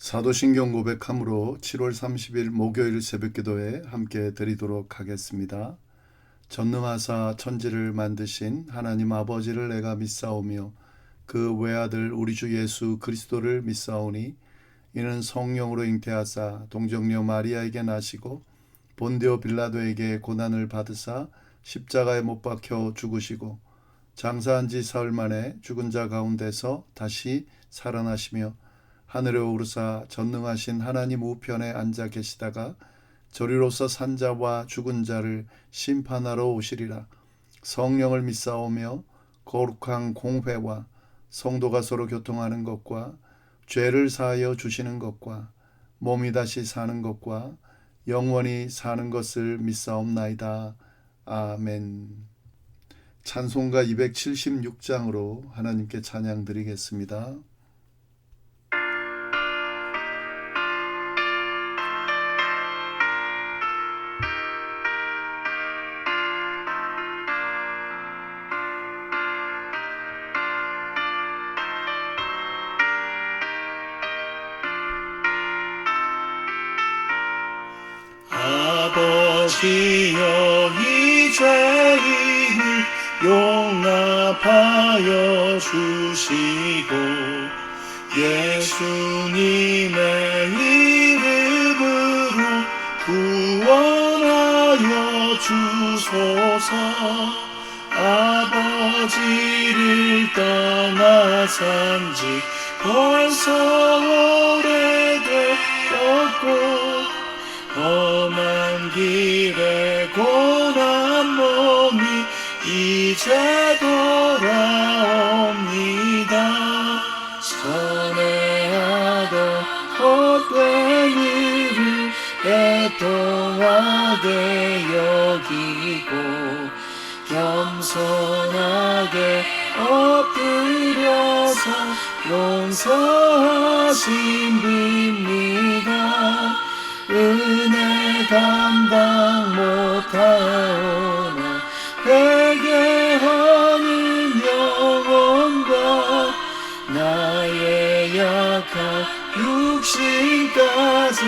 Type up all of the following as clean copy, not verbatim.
사도신경 고백함으로 7월 30일 목요일 새벽기도에 함께 드리도록 하겠습니다. 전능하사 천지를 만드신 하나님 아버지를 내가 믿사오며 그 외아들 우리 주 예수 그리스도를 믿사오니 이는 성령으로 잉태하사 동정녀 마리아에게 나시고 본디오 빌라도에게 고난을 받으사 십자가에 못 박혀 죽으시고 장사한 지 사흘 만에 죽은 자 가운데서 다시 살아나시며 하늘에 오르사 전능하신 하나님 우편에 앉아 계시다가 저리로서 산 자와 죽은 자를 심판하러 오시리라. 성령을 믿사오며 거룩한 공회와 성도가 서로 교통하는 것과 죄를 사하여 주시는 것과 몸이 다시 사는 것과 영원히 사는 것을 믿사옵나이다. 아멘. 찬송가 276장으로 하나님께 찬양 드리겠습니다. 아버지여 이 죄인을 용납하여 주시고 예수님의 이름으로 구원하여 주소서. 아버지를 떠나산 지 벌써 오래되었고 험한 길에 고난 몸이 이제 돌아옵니다. 선해하던 헛된 일을 애통하게 여기고 겸손하게 엎드려서 용서하신 빕니다. 은혜 감당 못하오나 회개하는 영혼과 나의 약한 육신까지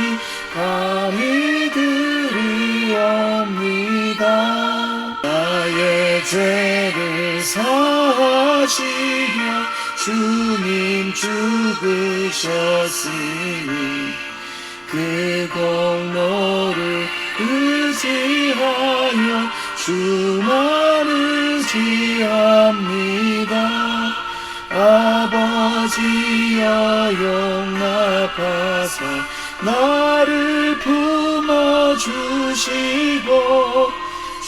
감히 드리옵니다. 나의 죄를 사하시려 주님 죽으셨으니 그 공로를 의지하여 주만 의지합니다. 아버지여 용납하사 나를 품어주시고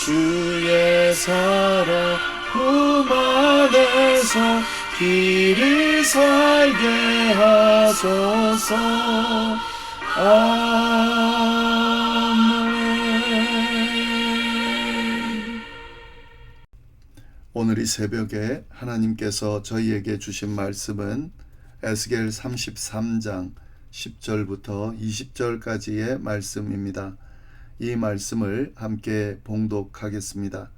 주의 사랑 품 안에서 길을 살게 하소서. 아멘. 오늘 이 새벽에 하나님께서 저희에게 주신 말씀은 에스겔 33장 10절부터 20절까지의 말씀입니다. 이 말씀을 함께 봉독하겠습니다.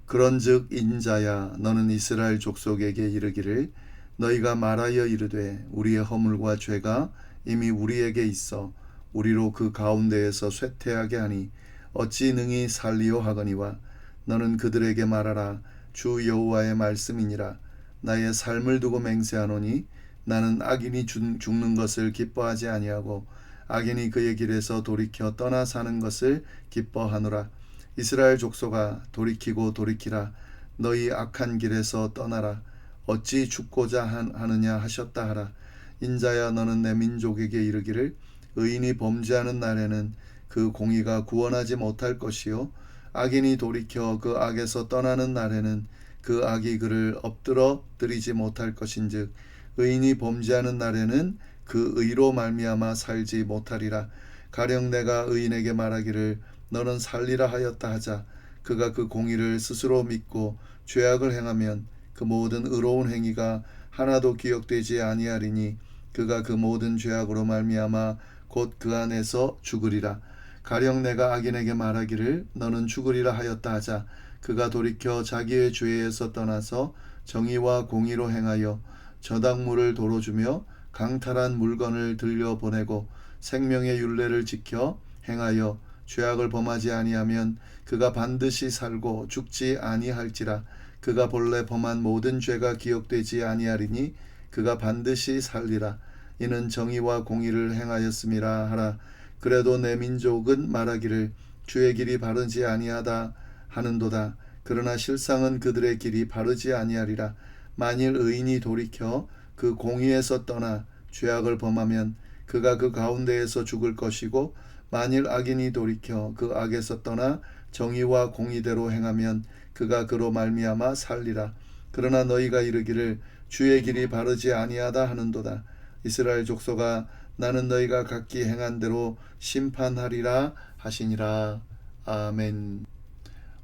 그런즉 인자야 너는 이스라엘 족속에게 이르기를 너희가 말하여 이르되 우리의 허물과 죄가 이미 우리에게 있어 우리로 그 가운데에서 쇠퇴하게 하니 어찌 능히 살리오 하거니와 너는 그들에게 말하라. 주 여호와의 말씀이니라. 나의 삶을 두고 맹세하노니 나는 악인이 죽는 것을 기뻐하지 아니하고 악인이 그의 길에서 돌이켜 떠나 사는 것을 기뻐하노라. 이스라엘 족속아 돌이키고 돌이키라. 너희 악한 길에서 떠나라. 어찌 죽고자 하느냐 하셨다 하라. 인자야 너는 내 민족에게 이르기를 의인이 범죄하는 날에는 그 공의가 구원하지 못할 것이요 악인이 돌이켜 그 악에서 떠나는 날에는 그 악이 그를 엎드러 드리지 못할 것인즉 의인이 범죄하는 날에는 그 의로 말미암아 살지 못하리라. 가령 내가 의인에게 말하기를 너는 살리라 하였다 하자 그가 그 공의를 스스로 믿고 죄악을 행하면 그 모든 의로운 행위가 하나도 기억되지 아니하리니 그가 그 모든 죄악으로 말미암아 곧 그 안에서 죽으리라. 가령 내가 악인에게 말하기를 너는 죽으리라 하였다 하자 그가 돌이켜 자기의 죄에서 떠나서 정의와 공의로 행하여 저당물을 도로 주며 강탈한 물건을 들려보내고 생명의 율례를 지켜 행하여 죄악을 범하지 아니하면 그가 반드시 살고 죽지 아니할지라. 그가 본래 범한 모든 죄가 기억되지 아니하리니 그가 반드시 살리라. 이는 정의와 공의를 행하였음이라 하라. 그래도 내 민족은 말하기를 주의 길이 바르지 아니하다 하는도다. 그러나 실상은 그들의 길이 바르지 아니하리라. 만일 의인이 돌이켜 그 공의에서 떠나 죄악을 범하면 그가 그 가운데에서 죽을 것이고, 만일 악인이 돌이켜 그 악에서 떠나 정의와 공의대로 행하면 그가 그로 말미암아 살리라. 그러나 너희가 이르기를 주의 길이 바르지 아니하다 하는도다. 이스라엘 족속아, 나는 너희가 각기 행한 대로 심판하리라 하시니라. 아멘.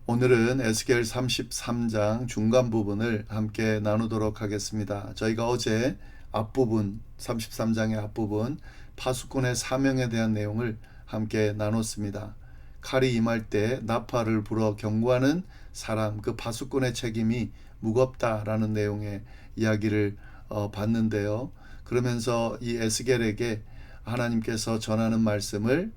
오늘은 에스겔 33장 중간 부분을 함께 나누도록 하겠습니다. 저희가 어제 앞부분, 33장의 앞부분 파수꾼의 사명에 대한 내용을 함께 나눴습니다. 칼이 임할 때 나팔을 불어 경고하는 사람, 그 파수꾼의 책임이 무겁다라는 내용의 이야기를 봤는데요. 그러면서 이 에스겔에게 하나님께서 전하는 말씀을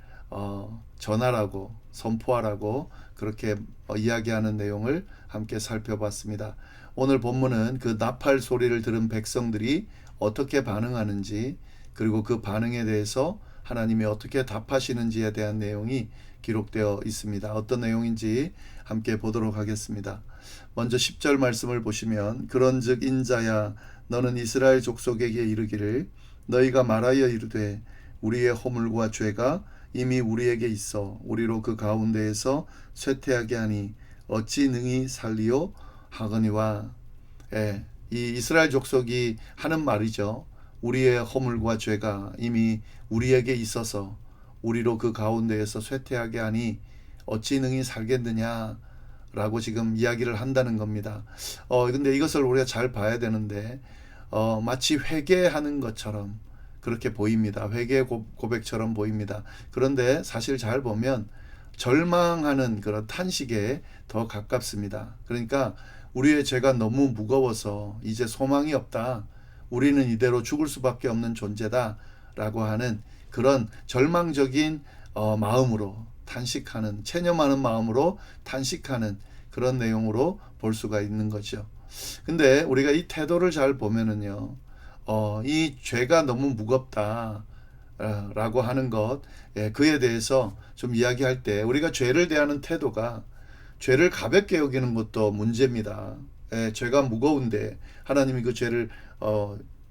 전하라고, 선포하라고 그렇게 이야기하는 내용을 함께 살펴봤습니다. 오늘 본문은 그 나팔 소리를 들은 백성들이 어떻게 반응하는지, 그리고 그 반응에 대해서 하나님이 어떻게 답하시는지에 대한 내용이 기록되어 있습니다. 어떤 내용인지 함께 보도록 하겠습니다. 먼저 10절 말씀을 보시면, 그런즉 인자야, 너는 이스라엘 족속에게 이르기를 너희가 말하여 이르되 우리의 허물과 죄가 이미 우리에게 있어 우리로 그 가운데에서 쇠퇴하게 하니 어찌 능히 살리요 하거니와. 이 이스라엘 족속이 하는 말이죠. 우리의 허물과 죄가 이미 우리에게 있어서 우리로 그 가운데에서 쇠퇴하게 하니 어찌 능히 살겠느냐 라고 지금 이야기를 한다는 겁니다. 근데 이것을 우리가 잘 봐야 되는데 마치 회개하는 것처럼 그렇게 보입니다. 회개 고백처럼 보입니다. 그런데 사실 잘 보면 절망하는 그런 탄식에 더 가깝습니다. 그러니까 우리의 죄가 너무 무거워서 이제 소망이 없다, 우리는 이대로 죽을 수밖에 없는 존재다 라고 하는 그런 절망적인 마음으로 탄식하는, 체념하는 마음으로 탄식하는 그런 내용으로 볼 수가 있는 거죠. 근데 우리가 이 태도를 잘 보면은요, 이 죄가 너무 무겁다 라고 하는 것, 그에 대해서 좀 이야기할 때 우리가 죄를 대하는 태도가 죄를 가볍게 여기는 것도 문제입니다. 죄가 무거운데 하나님이 그 죄를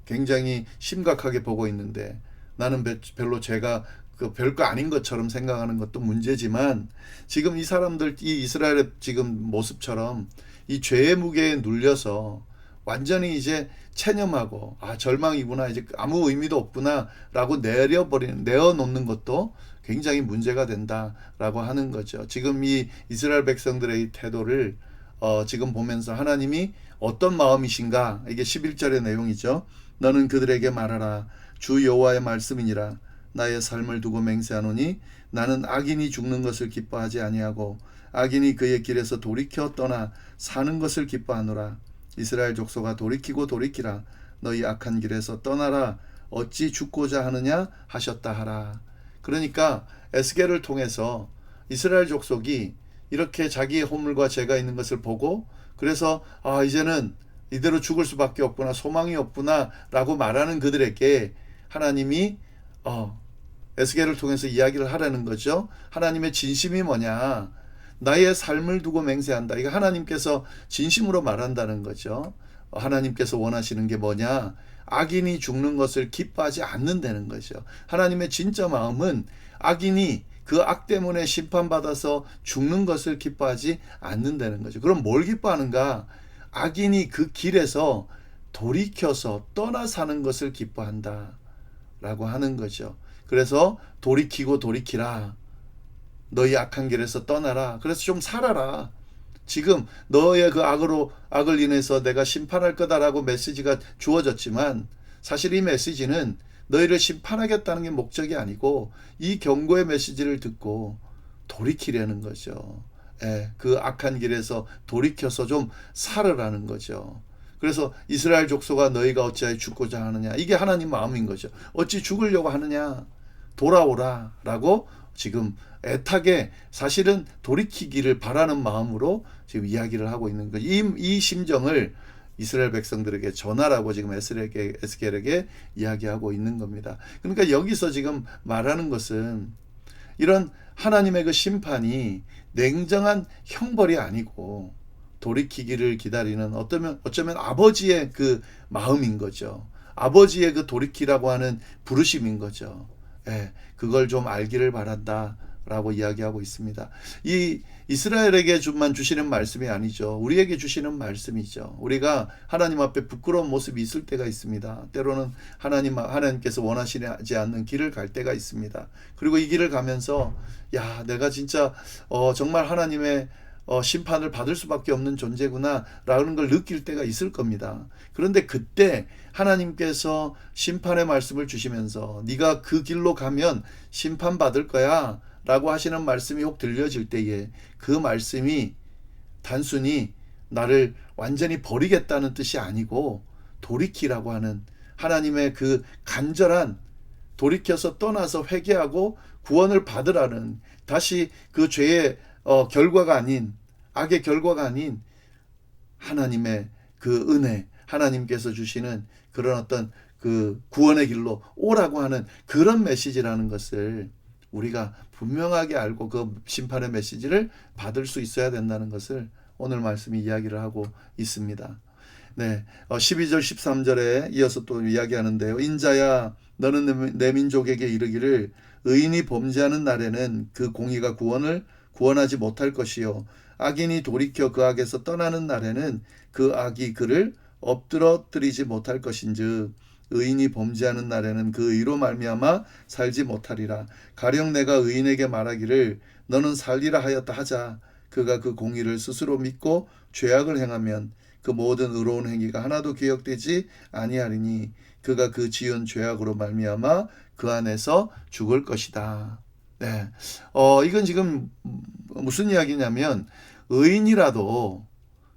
굉장히 심각하게 보고 있는데 나는 별로 죄가 별거 아닌 것처럼 생각하는 것도 문제지만, 지금 이 사람들, 이 이스라엘의 지금 모습처럼 이 죄의 무게에 눌려서 완전히 이제 체념하고 절망이구나, 이제 아무 의미도 없구나 라고 내어놓는 것도 굉장히 문제가 된다라고 하는 거죠. 지금 이 이스라엘 백성들의 이 태도를 지금 보면서 하나님이 어떤 마음이신가, 이게 11절의 내용이죠. 너는 그들에게 말하라. 주 여호와의 말씀이니라. 나의 삶을 두고 맹세하노니 나는 악인이 죽는 것을 기뻐하지 아니하고 악인이 그의 길에서 돌이켜 떠나 사는 것을 기뻐하노라. 이스라엘 족속아, 돌이키고 돌이키라. 너희 악한 길에서 떠나라. 어찌 죽고자 하느냐 하셨다 하라. 그러니까 에스겔을 통해서 이스라엘 족속이 이렇게 자기의 허물과 죄가 있는 것을 보고, 그래서 이제는 이대로 죽을 수밖에 없구나, 소망이 없구나 라고 말하는 그들에게 하나님이 에스겔을 통해서 이야기를 하라는 거죠. 하나님의 진심이 뭐냐, 나의 삶을 두고 맹세한다. 이거 하나님께서 진심으로 말한다는 거죠. 하나님께서 원하시는 게 뭐냐, 악인이 죽는 것을 기뻐하지 않는다는 거죠. 하나님의 진짜 마음은 악인이 그 악 때문에 심판받아서 죽는 것을 기뻐하지 않는다는 거죠. 그럼 뭘 기뻐하는가? 악인이 그 길에서 돌이켜서 떠나 사는 것을 기뻐한다 라고 하는 거죠. 그래서 돌이키고 돌이키라. 너희 악한 길에서 떠나라. 그래서 좀 살아라. 지금 너의 그 악을 인해서 내가 심판할 거다라고 메시지가 주어졌지만, 사실 이 메시지는 너희를 심판하겠다는 게 목적이 아니고 이 경고의 메시지를 듣고 돌이키려는 거죠. 그 악한 길에서 돌이켜서 좀 살으라는 거죠. 그래서 이스라엘 족속아 너희가 어찌하여 죽고자 하느냐. 이게 하나님 마음인 거죠. 어찌 죽으려고 하느냐. 돌아오라 라고 지금 애타게 사실은 돌이키기를 바라는 마음으로 지금 이야기를 하고 있는 거예요. 이 심정을 이스라엘 백성들에게 전하라고 지금 에스겔에게 이야기하고 있는 겁니다. 그러니까 여기서 지금 말하는 것은 이런 하나님의 그 심판이 냉정한 형벌이 아니고 돌이키기를 기다리는 어쩌면 아버지의 그 마음인 거죠. 아버지의 그 돌이키라고 하는 부르심인 거죠. 예, 그걸 좀 알기를 바란다 라고 이야기하고 있습니다. 이 이스라엘에게만 주시는 말씀이 아니죠. 우리에게 주시는 말씀이죠. 우리가 하나님 앞에 부끄러운 모습이 있을 때가 있습니다. 때로는 하나님께서 원하시지 않는 길을 갈 때가 있습니다. 그리고 이 길을 가면서 야, 내가 진짜 정말 하나님의 심판을 받을 수밖에 없는 존재구나 라는 걸 느낄 때가 있을 겁니다. 그런데 그때 하나님께서 심판의 말씀을 주시면서 네가 그 길로 가면 심판받을 거야 라고 하시는 말씀이 혹 들려질 때에 그 말씀이 단순히 나를 완전히 버리겠다는 뜻이 아니고 돌이키라고 하는 하나님의 그 간절한 돌이켜서 떠나서 회개하고 구원을 받으라는, 다시 그 죄의 결과가 아닌, 악의 결과가 아닌 하나님의 그 은혜, 하나님께서 주시는 그런 어떤 그 구원의 길로 오라고 하는 그런 메시지라는 것을 우리가 분명하게 알고 그 심판의 메시지를 받을 수 있어야 된다는 것을 오늘 말씀이 이야기를 하고 있습니다. 네, 12절 13절에 이어서 또 이야기하는데요. 인자야 너는 내 민족에게 이르기를 의인이 범죄하는 날에는 그 공의가 구원하지 못할 것이요 악인이 돌이켜 그 악에서 떠나는 날에는 그 악이 그를 엎드러뜨리지 못할 것인즉 의인이 범죄하는 날에는 그 의로 말미암아 살지 못하리라. 가령 내가 의인에게 말하기를 너는 살리라 하였다 하자. 그가 그 공의를 스스로 믿고 죄악을 행하면 그 모든 의로운 행위가 하나도 기억되지 아니하리니 그가 그 지은 죄악으로 말미암아 그 안에서 죽을 것이다. 네, 이건 지금 무슨 이야기냐면 의인이라도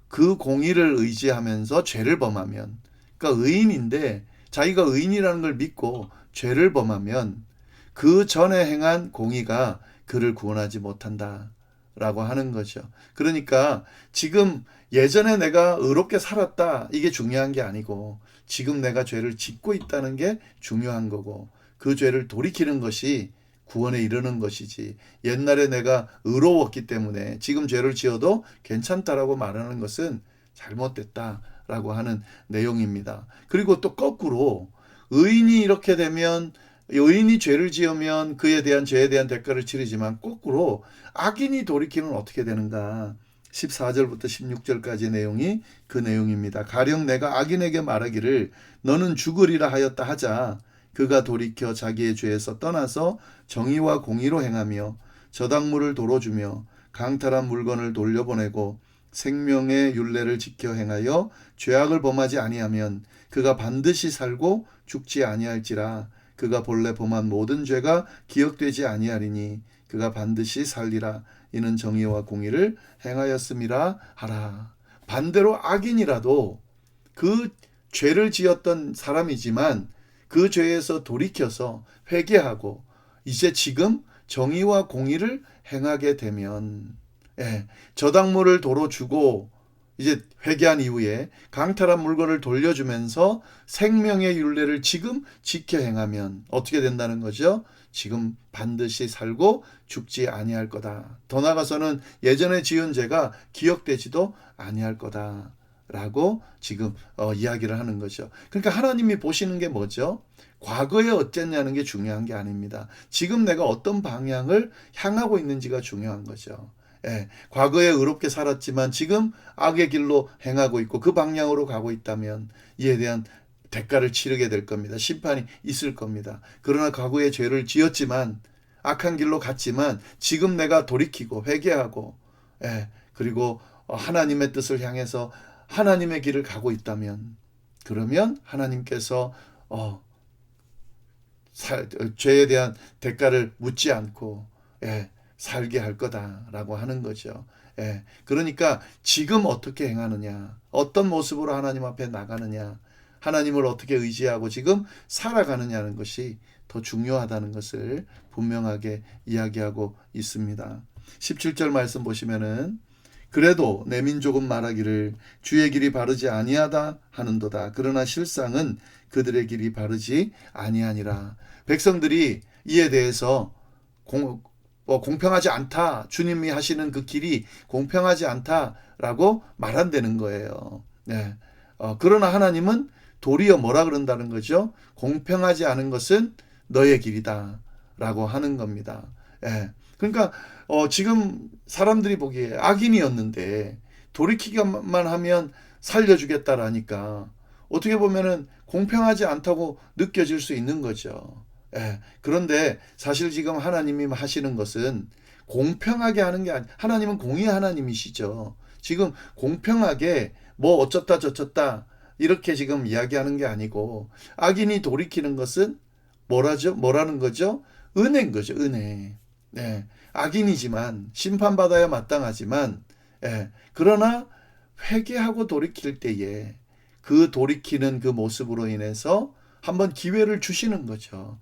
그 공의를 의지하면서 죄를 범하면, 그러니까 의인인데 자기가 의인이라는 걸 믿고 죄를 범하면 그 전에 행한 공의가 그를 구원하지 못한다 라고 하는 거죠. 그러니까 지금 예전에 내가 의롭게 살았다 이게 중요한 게 아니고 지금 내가 죄를 짓고 있다는 게 중요한 거고 그 죄를 돌이키는 것이 구원에 이르는 것이지, 옛날에 내가 의로웠기 때문에 지금 죄를 지어도 괜찮다라고 말하는 것은 잘못됐다라고 하는 내용입니다. 그리고 또 거꾸로 의인이 이렇게 되면, 의인이 죄를 지으면 그에 대한 죄에 대한 대가를 치르지만 거꾸로 악인이 돌이키면 어떻게 되는가. 14절부터 16절까지 내용이 그 내용입니다. 가령 내가 악인에게 말하기를 너는 죽으리라 하였다 하자. 그가 돌이켜 자기의 죄에서 떠나서 정의와 공의로 행하며 저당물을 도로 주며 강탈한 물건을 돌려보내고 생명의 율례를 지켜 행하여 죄악을 범하지 아니하면 그가 반드시 살고 죽지 아니할지라. 그가 본래 범한 모든 죄가 기억되지 아니하리니 그가 반드시 살리라. 이는 정의와 공의를 행하였음이라 하라. 반대로 악인이라도 그 죄를 지었던 사람이지만 그 죄에서 돌이켜서 회개하고 이제 지금 정의와 공의를 행하게 되면, 저당물을 도로 주고 이제 회개한 이후에 강탈한 물건을 돌려주면서 생명의 율례를 지금 지켜 행하면 어떻게 된다는 거죠? 지금 반드시 살고 죽지 아니할 거다. 더 나아가서는 예전에 지은 죄가 기억되지도 아니할 거다 라고 지금 이야기를 하는 거죠. 그러니까 하나님이 보시는 게 뭐죠? 과거에 어땠냐는 게 중요한 게 아닙니다. 지금 내가 어떤 방향을 향하고 있는지가 중요한 거죠. 과거에 의롭게 살았지만 지금 악의 길로 행하고 있고 그 방향으로 가고 있다면 이에 대한 대가를 치르게 될 겁니다. 심판이 있을 겁니다. 그러나 과거에 죄를 지었지만 악한 길로 갔지만 지금 내가 돌이키고 회개하고 그리고 하나님의 뜻을 향해서 하나님의 길을 가고 있다면, 그러면 하나님께서 죄에 대한 대가를 묻지 않고 살게 할 거다라고 하는 거죠. 예. 그러니까 지금 어떻게 행하느냐, 어떤 모습으로 하나님 앞에 나가느냐, 하나님을 어떻게 의지하고 지금 살아가느냐는 것이 더 중요하다는 것을 분명하게 이야기하고 있습니다. 17절 말씀 보시면은 그래도 내 민족은 말하기를 주의 길이 바르지 아니하다 하는도다. 그러나 실상은 그들의 길이 바르지 아니하니라. 백성들이 이에 대해서 공평하지 않다. 주님이 하시는 그 길이 공평하지 않다라고 말한다는 거예요. 네. 그러나 하나님은 도리어 뭐라 그런다는 거죠? 공평하지 않은 것은 너의 길이다 라고 하는 겁니다. 예. 그러니까 지금 사람들이 보기에 악인이었는데 돌이키기만 하면 살려주겠다라니까 어떻게 보면은 공평하지 않다고 느껴질 수 있는 거죠. 예. 그런데 사실 지금 하나님이 하시는 것은 공평하게 하는 게 아니, 하나님은 공의 하나님이시죠. 지금 공평하게 뭐 어쩌다 저쩌다 이렇게 지금 이야기하는 게 아니고 악인이 돌이키는 것은 뭐라는 거죠? 은혜인 거죠. 은혜. 네. 악인이지만 심판받아야 마땅하지만 그러나 회개하고 돌이킬 때에 그 돌이키는 그 모습으로 인해서 한번 기회를 주시는 거죠.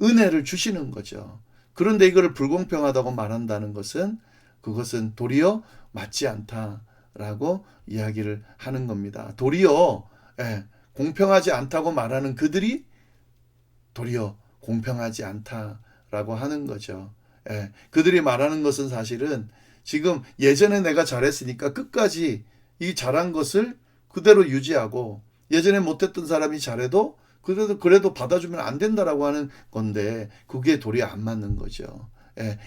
은혜를 주시는 거죠. 그런데 이걸 불공평하다고 말한다는 것은 그것은 도리어 맞지 않다라고 이야기를 하는 겁니다. 도리어 공평하지 않다고 말하는 그들이 도리어 공평하지 않다라고 하는 거죠. 그들이 말하는 것은 사실은 지금 예전에 내가 잘했으니까 끝까지 이 잘한 것을 그대로 유지하고 예전에 못했던 사람이 잘해도 그래도 받아주면 안 된다라고 하는 건데 그게 도리어 안 맞는 거죠.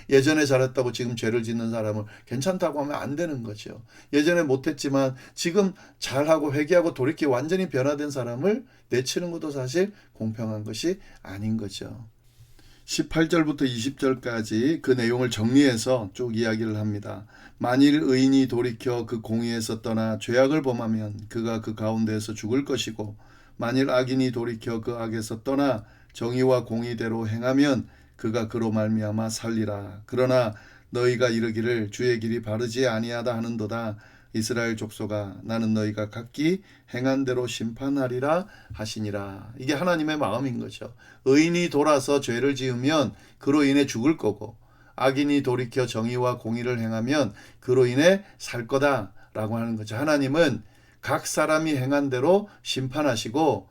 예전에 잘했다고 지금 죄를 짓는 사람을 괜찮다고 하면 안 되는 거죠. 예전에 못했지만 지금 잘하고 회개하고 돌이켜 완전히 변화된 사람을 내치는 것도 사실 공평한 것이 아닌 거죠. 18절부터 20절까지 그 내용을 정리해서 쭉 이야기를 합니다. 만일 의인이 돌이켜 그 공의에서 떠나 죄악을 범하면 그가 그 가운데에서 죽을 것이고 만일 악인이 돌이켜 그 악에서 떠나 정의와 공의대로 행하면 그가 그로 말미암아 살리라. 그러나 너희가 이르기를 주의 길이 바르지 아니하다 하는도다. 이스라엘 족속아 나는 너희가 각기 행한 대로 심판하리라 하시니라. 이게 하나님의 마음인 거죠. 의인이 돌아서 죄를 지으면 그로 인해 죽을 거고 악인이 돌이켜 정의와 공의를 행하면 그로 인해 살 거다라고 하는 거죠. 하나님은 각 사람이 행한 대로 심판하시고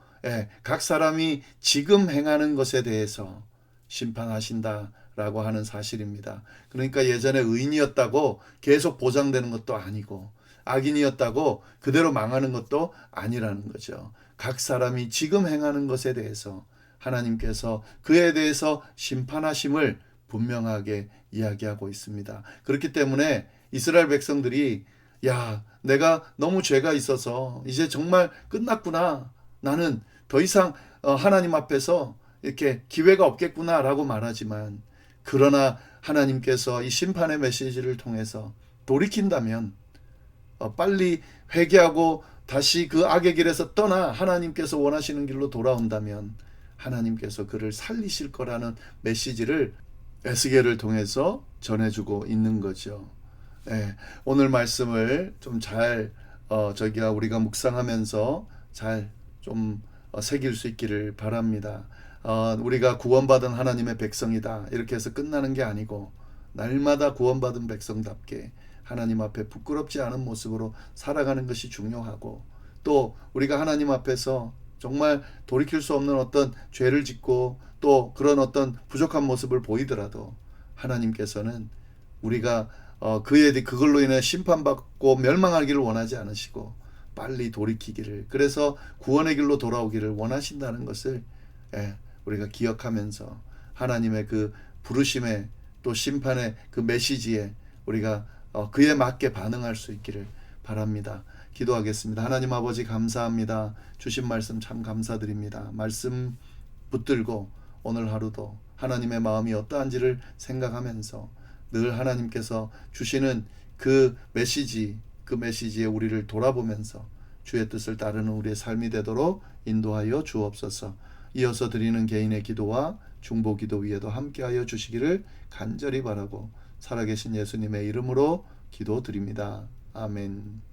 각 사람이 지금 행하는 것에 대해서 심판하신다라고 하는 사실입니다. 그러니까 예전에 의인이었다고 계속 보장되는 것도 아니고 악인이었다고 그대로 망하는 것도 아니라는 거죠. 각 사람이 지금 행하는 것에 대해서 하나님께서 그에 대해서 심판하심을 분명하게 이야기하고 있습니다. 그렇기 때문에 이스라엘 백성들이 야, 내가 너무 죄가 있어서 이제 정말 끝났구나. 나는 더 이상 하나님 앞에서 이렇게 기회가 없겠구나라고 말하지만 그러나 하나님께서 이 심판의 메시지를 통해서 돌이킨다면 빨리 회개하고 다시 그 악의 길에서 떠나 하나님께서 원하시는 길로 돌아온다면 하나님께서 그를 살리실 거라는 메시지를 에스겔을 통해서 전해주고 있는 거죠. 오늘 말씀을 좀 잘 우리가 묵상하면서 잘 좀 새길 수 있기를 바랍니다. 우리가 구원받은 하나님의 백성이다 이렇게 해서 끝나는 게 아니고 날마다 구원받은 백성답게 하나님 앞에 부끄럽지 않은 모습으로 살아가는 것이 중요하고 또 우리가 하나님 앞에서 정말 돌이킬 수 없는 어떤 죄를 짓고 또 그런 어떤 부족한 모습을 보이더라도 하나님께서는 우리가 그걸로 인해 심판받고 멸망하기를 원하지 않으시고 빨리 돌이키기를 그래서 구원의 길로 돌아오기를 원하신다는 것을 우리가 기억하면서 하나님의 그 부르심에 또 심판의 그 메시지에 우리가 그에 맞게 반응할 수 있기를 바랍니다. 기도하겠습니다. 하나님 아버지 감사합니다. 주신 말씀 참 감사드립니다. 말씀 붙들고 오늘 하루도 하나님의 마음이 어떠한지를 생각하면서 늘 하나님께서 주시는 그 메시지에 우리를 돌아보면서 주의 뜻을 따르는 우리의 삶이 되도록 인도하여 주옵소서. 이어서 드리는 개인의 기도와 중보기도 위에도 함께하여 주시기를 간절히 바라고 살아계신 예수님의 이름으로 기도드립니다. 아멘.